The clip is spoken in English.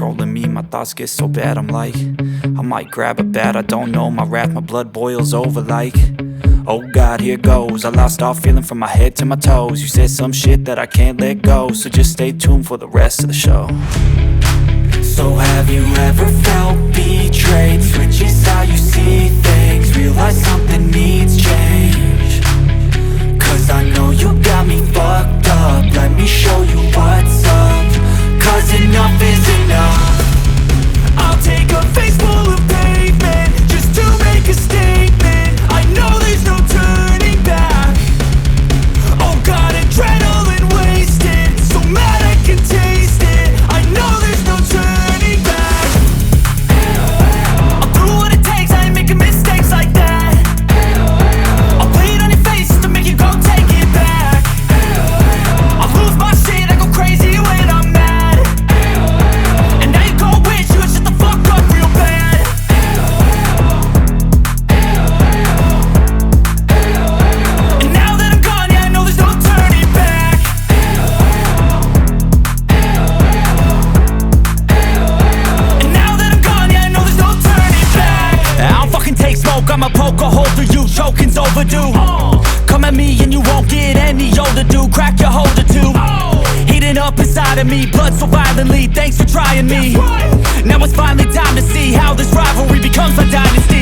controlling me. My thoughts get so bad, I'm like, I might grab a bat, I don't know. My wrath, my blood boils over like, oh God, here goes. I lost all feeling from my head to my toes. You said some shit that I can't let go, so just stay tuned for the rest of the show. So have you ever felt betrayed? Switches how you see things, realize something needs change. Cause I know you got me fucked up, let me show you what's up. Cause enough is enough. I'll take a face full of pavement just to make a statement. I know there's no turning back. Oh God, adrenaline wasted, so mad I can taste it. I know there's no turning back. I'll do what it takes, I ain't making mistakes like that. I'll play it on your face to make you go take it back. I'll lose my shit, I go crazy when I'm mad. And now you gon' wish you would shut the fuck up real bad. And now that I'm gone, yeah, I know there's no turning back. And now that I'm gone, yeah, I know there's no turning back. I don't fucking take smoke, I'ma poke a hole through you, choking's overdue. Come at me and you won't get any older, dude. Crack your holder too. Heating up inside of me, blood so violently. Thanks for trying me. Now it's finally time to see how this rivalry becomes a dynasty.